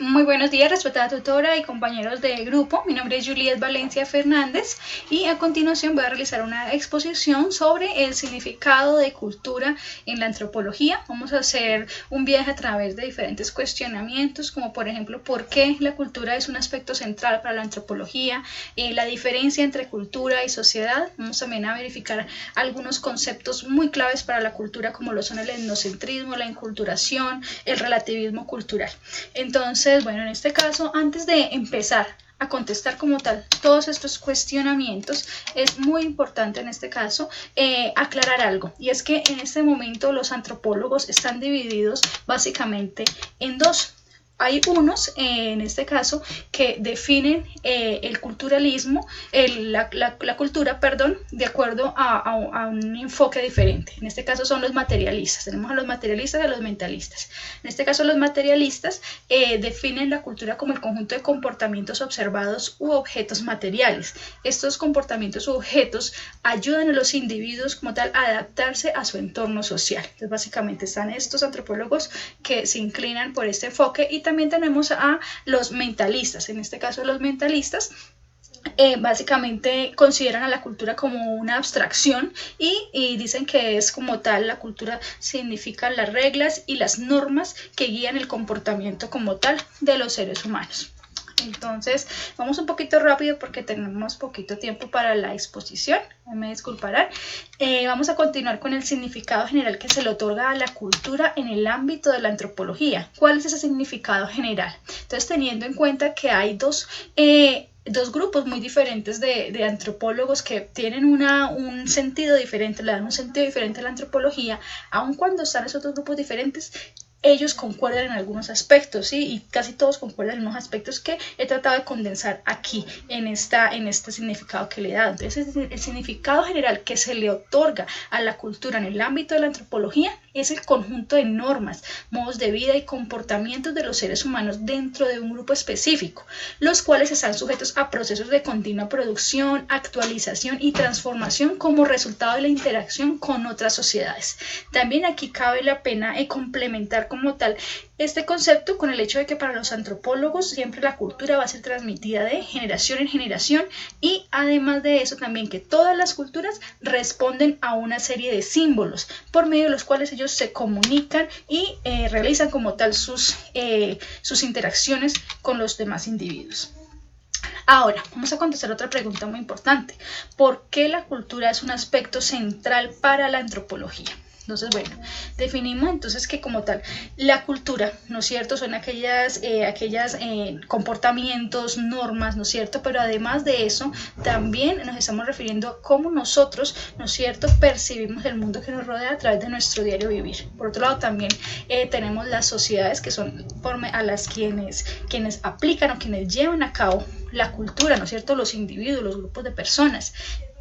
Muy buenos días, respetada tutora y compañeros de grupo. Mi nombre es Juliet Valencia Fernández y a continuación voy a realizar una exposición sobre el significado de cultura en la antropología. Vamos a hacer un viaje a través de diferentes cuestionamientos, como por ejemplo, por qué la cultura es un aspecto central para la antropología, la diferencia entre cultura y sociedad. Vamos también a verificar algunos conceptos muy claves para la cultura, como lo son el etnocentrismo, la enculturación, el relativismo cultural. Entonces, bueno, en este caso, antes de empezar a contestar como tal todos estos cuestionamientos, es muy importante en este caso aclarar algo, y es que en este momento los antropólogos están divididos básicamente en dos. Hay unos, en este caso, que definen el culturalismo, la cultura, perdón, de acuerdo a un enfoque diferente. En este caso son los materialistas. Tenemos a los materialistas y a los mentalistas. En este caso los materialistas definen la cultura como el conjunto de comportamientos observados u objetos materiales. Estos comportamientos u objetos ayudan a los individuos como tal a adaptarse a su entorno social. Entonces básicamente están estos antropólogos que se inclinan por este enfoque, y también tenemos a los mentalistas. En este caso los mentalistas básicamente consideran a la cultura como una abstracción y dicen que es como tal, la cultura significa las reglas y las normas que guían el comportamiento como tal de los seres humanos. Entonces vamos un poquito rápido porque tenemos poquito tiempo para la exposición, me disculparán. Vamos a continuar con el significado general que se le otorga a la cultura en el ámbito de la antropología. ¿Cuál es ese significado general? Entonces, teniendo en cuenta que hay dos grupos muy diferentes de antropólogos que tienen un sentido diferente, le dan un sentido diferente a la antropología, aun cuando están esos dos grupos diferentes, ellos concuerdan en algunos aspectos, ¿sí? Y casi todos concuerdan en unos aspectos que he tratado de condensar aquí en este significado que le he dado. Entonces, el significado general que se le otorga a la cultura en el ámbito de la antropología es el conjunto de normas, modos de vida y comportamientos de los seres humanos dentro de un grupo específico, los cuales están sujetos a procesos de continua producción, actualización y transformación como resultado de la interacción con otras sociedades. También aquí cabe la pena complementar como tal este concepto con el hecho de que para los antropólogos siempre la cultura va a ser transmitida de generación en generación, y además de eso también que todas las culturas responden a una serie de símbolos por medio de los cuales ellos se comunican y realizan como tal sus interacciones con los demás individuos. Ahora, vamos a contestar otra pregunta muy importante. ¿Por qué la cultura es un aspecto central para la antropología? Entonces, bueno, definimos entonces que como tal, la cultura, ¿no es cierto?, son aquellas comportamientos, normas, ¿no es cierto?, pero además de eso, también nos estamos refiriendo a cómo nosotros, ¿no es cierto?, percibimos el mundo que nos rodea a través de nuestro diario vivir. Por otro lado, también tenemos las sociedades, que son a las quienes aplican o quienes llevan a cabo la cultura, ¿no es cierto?, los individuos, los grupos de personas.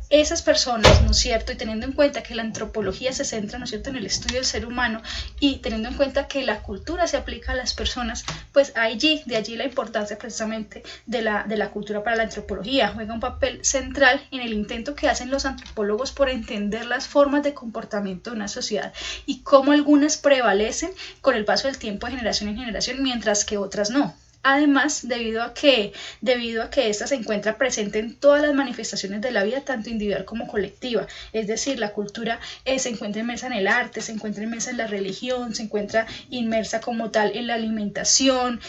Esas personas, ¿no es cierto?, y teniendo en cuenta que la antropología se centra, ¿no es cierto?, en el estudio del ser humano, y teniendo en cuenta que la cultura se aplica a las personas, pues de allí la importancia precisamente de la cultura para la antropología. Juega un papel central en el intento que hacen los antropólogos por entender las formas de comportamiento de una sociedad y cómo algunas prevalecen con el paso del tiempo de generación en generación, mientras que otras no. Además, debido a que ésta se encuentra presente en todas las manifestaciones de la vida, tanto individual como colectiva. Es decir, la cultura se encuentra inmersa en el arte, se encuentra inmersa en la religión, se encuentra inmersa como tal en la alimentación,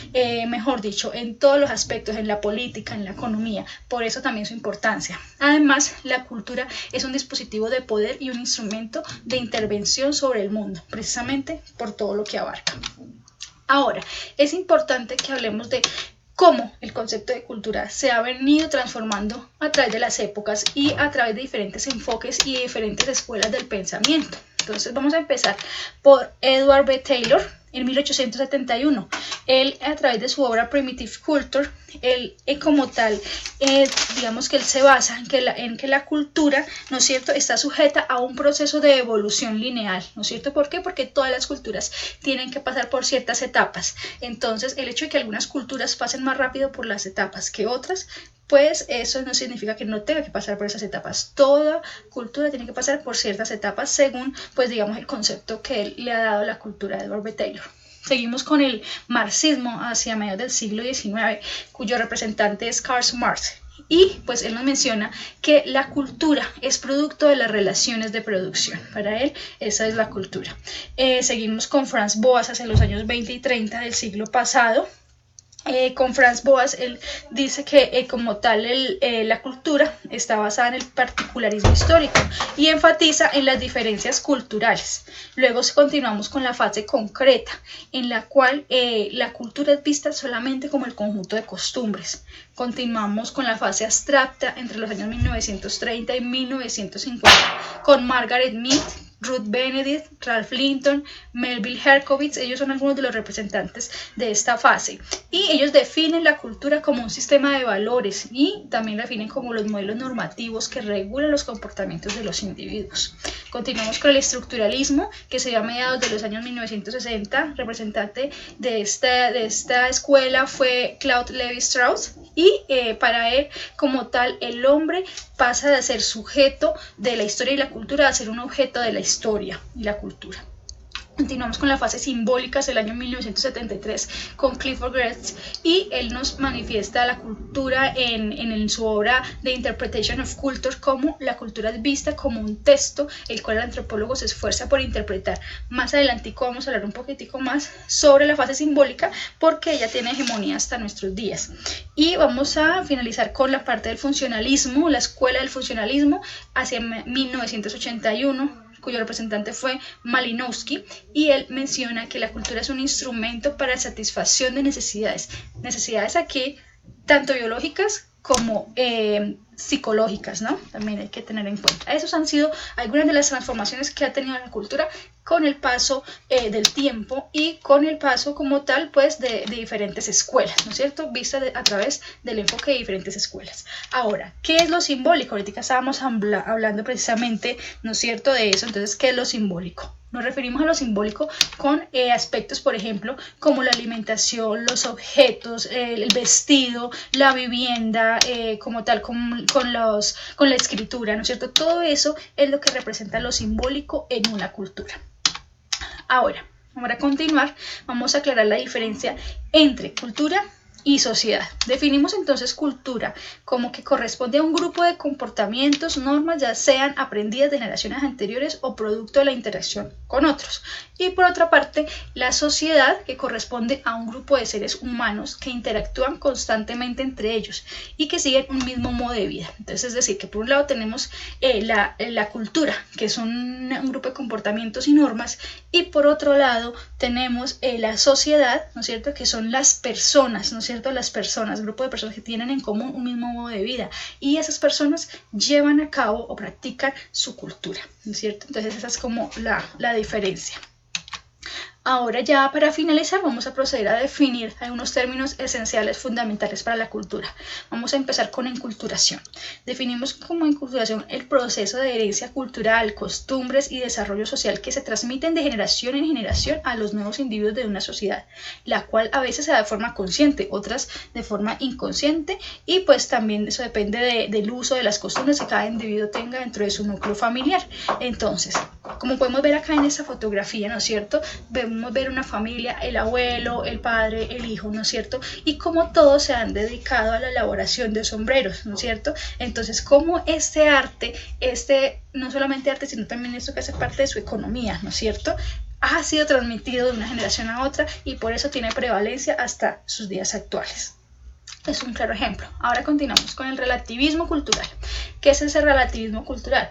mejor dicho, en todos los aspectos, en la política, en la economía. Por eso también su importancia. Además, la cultura es un dispositivo de poder y un instrumento de intervención sobre el mundo, precisamente por todo lo que abarca. Ahora, es importante que hablemos de cómo el concepto de cultura se ha venido transformando a través de las épocas y a través de diferentes enfoques y diferentes escuelas del pensamiento. Entonces vamos a empezar por Edward B. Taylor en 1871. Él, a través de su obra Primitive Culture, él como tal, digamos que él se basa en que la cultura, ¿no es cierto?, está sujeta a un proceso de evolución lineal, ¿no es cierto? ¿Por qué? Porque todas las culturas tienen que pasar por ciertas etapas. Entonces, el hecho de que algunas culturas pasen más rápido por las etapas que otras, pues eso no significa que no tenga que pasar por esas etapas. Toda cultura tiene que pasar por ciertas etapas según, pues digamos, el concepto que él le ha dado a la cultura de Edward B. Taylor. Seguimos con el marxismo hacia mediados del siglo XIX, cuyo representante es Karl Marx. Y pues él nos menciona que la cultura es producto de las relaciones de producción. Para él esa es la cultura. Seguimos con Franz Boas hacia los años 20 y 30 del siglo pasado. Con Franz Boas, él dice que como tal la cultura está basada en el particularismo histórico y enfatiza en las diferencias culturales. Luego continuamos con la fase concreta, en la cual la cultura es vista solamente como el conjunto de costumbres. Continuamos con la fase abstracta entre los años 1930 y 1950 con Margaret Mead, Ruth Benedict, Ralph Linton, Melville Herkovitz. Ellos son algunos de los representantes de esta fase y ellos definen la cultura como un sistema de valores y también definen como los modelos normativos que regulan los comportamientos de los individuos. Continuamos con el estructuralismo, que se dio a mediados de los años 1960. Representante de esta escuela fue Claude Lévi-Strauss y para él como tal el hombre pasa de ser sujeto de la historia y la cultura a ser un objeto de la historia y la cultura. Continuamos con la fase simbólica del año 1973 con Clifford Geertz y él nos manifiesta la cultura en su obra The Interpretation of Culture como la cultura es vista como un texto el cual el antropólogo se esfuerza por interpretar. Más adelantico vamos a hablar un poquitico más sobre la fase simbólica porque ella tiene hegemonía hasta nuestros días. Y vamos a finalizar con la parte del funcionalismo, la escuela del funcionalismo hacia 1981, cuyo representante fue Malinowski, y él menciona que la cultura es un instrumento para satisfacción de necesidades. Necesidades aquí tanto biológicas como psicológicas, ¿no? También hay que tener en cuenta. Esas han sido algunas de las transformaciones que ha tenido la cultura con el paso del tiempo y con el paso como tal pues de diferentes escuelas, ¿no es cierto? Vista a través del enfoque de diferentes escuelas. Ahora, ¿qué es lo simbólico? Ahorita estábamos hablando precisamente, ¿no es cierto?, de eso. Entonces, ¿qué es lo simbólico? Nos referimos a lo simbólico con aspectos, por ejemplo, como la alimentación, los objetos, el vestido, la vivienda, como tal, con la escritura, ¿no es cierto? Todo eso es lo que representa lo simbólico en una cultura. Ahora, para continuar, vamos a aclarar la diferencia entre cultura y sociedad. Definimos entonces cultura como que corresponde a un grupo de comportamientos, normas, ya sean aprendidas de generaciones anteriores o producto de la interacción con otros. Y por otra parte, la sociedad, que corresponde a un grupo de seres humanos que interactúan constantemente entre ellos y que siguen un mismo modo de vida. Entonces, es decir, que por un lado tenemos la cultura, que es un grupo de comportamientos y normas, y por otro lado tenemos la sociedad, ¿no es cierto?, que son las personas, ¿no es cierto?, las personas, grupo de personas que tienen en común un mismo modo de vida y esas personas llevan a cabo o practican su cultura, ¿no es cierto? Entonces esa es como la diferencia. Ahora ya para finalizar vamos a proceder a definir algunos términos esenciales fundamentales para la cultura. Vamos a empezar con enculturación. Definimos como enculturación el proceso de herencia cultural, costumbres y desarrollo social que se transmiten de generación en generación a los nuevos individuos de una sociedad, la cual a veces se da de forma consciente, otras de forma inconsciente y pues también eso depende del uso de las costumbres que cada individuo tenga dentro de su núcleo familiar. Entonces, como podemos ver acá en esta fotografía, ¿no es cierto?, vemos ver una familia, el abuelo, el padre, el hijo, ¿no es cierto? Y como todos se han dedicado a la elaboración de sombreros, ¿no es cierto? Entonces, como este arte, no solamente arte, sino también esto que hace parte de su economía, ¿no es cierto?, ha sido transmitido de una generación a otra y por eso tiene prevalencia hasta sus días actuales. Es un claro ejemplo. Ahora continuamos con el relativismo cultural. ¿Qué es ese relativismo cultural?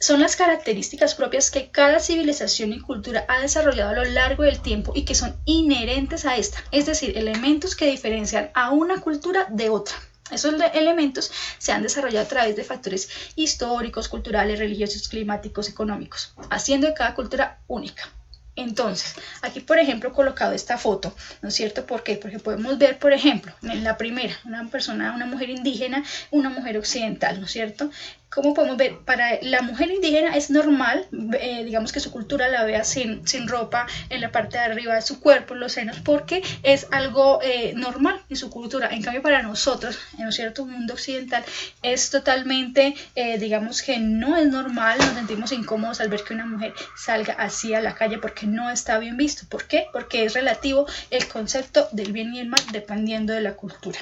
Son las características propias que cada civilización y cultura ha desarrollado a lo largo del tiempo y que son inherentes a esta, es decir, elementos que diferencian a una cultura de otra. Esos elementos se han desarrollado a través de factores históricos, culturales, religiosos, climáticos, económicos, haciendo de cada cultura única. Entonces, aquí por ejemplo he colocado esta foto, ¿no es cierto? ¿Por qué? Porque podemos ver, por ejemplo, en la primera, una mujer indígena, una mujer occidental, ¿no es cierto? Como podemos ver, para la mujer indígena es normal, digamos que su cultura la vea sin ropa en la parte de arriba de su cuerpo, los senos, porque es algo normal en su cultura. En cambio, para nosotros, en un cierto mundo occidental, es totalmente, digamos que no es normal, nos sentimos incómodos al ver que una mujer salga así a la calle porque no está bien visto. ¿Por qué? Porque es relativo el concepto del bien y el mal dependiendo de la cultura.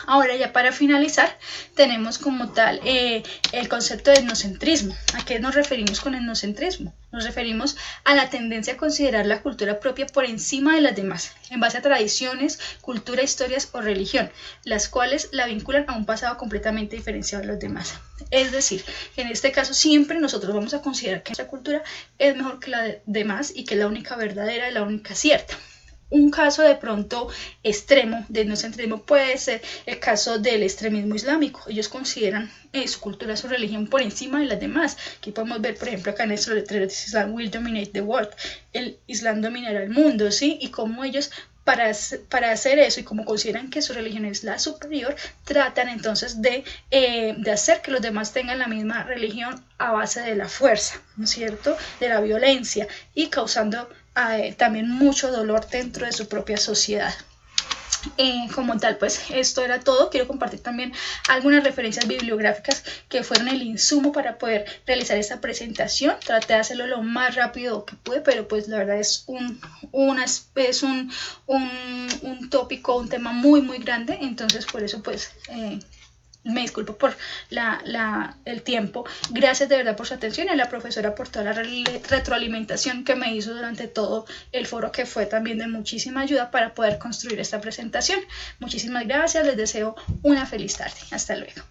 Ahora ya para finalizar tenemos como tal el concepto de etnocentrismo. ¿A qué nos referimos con etnocentrismo? Nos referimos a la tendencia a considerar la cultura propia por encima de las demás, en base a tradiciones, cultura, historias o religión, las cuales la vinculan a un pasado completamente diferenciado de los demás. Es decir, que en este caso siempre nosotros vamos a considerar que nuestra cultura es mejor que la de demás y que es la única verdadera y la única cierta. Un caso de pronto extremo de etnocentrismo puede ser el caso del extremismo islámico. Ellos consideran su cultura, su religión por encima de las demás. Aquí podemos ver, por ejemplo, acá en nuestro letrero dice Islam will dominate the world. El Islam dominará el mundo, ¿sí? Y cómo ellos para hacer eso y como consideran que su religión es la superior, tratan entonces de hacer que los demás tengan la misma religión a base de la fuerza, ¿no es cierto? De la violencia y causando también mucho dolor dentro de su propia sociedad. Como tal, pues esto era todo. Quiero compartir también algunas referencias bibliográficas que fueron el insumo para poder realizar esta presentación. Traté de hacerlo lo más rápido que pude, pero pues la verdad es un tópico, un tema muy muy grande, entonces por eso pues me disculpo por el tiempo. Gracias de verdad por su atención y a la profesora por toda la retroalimentación que me hizo durante todo el foro, que fue también de muchísima ayuda para poder construir esta presentación. Muchísimas gracias, les deseo una feliz tarde. Hasta luego.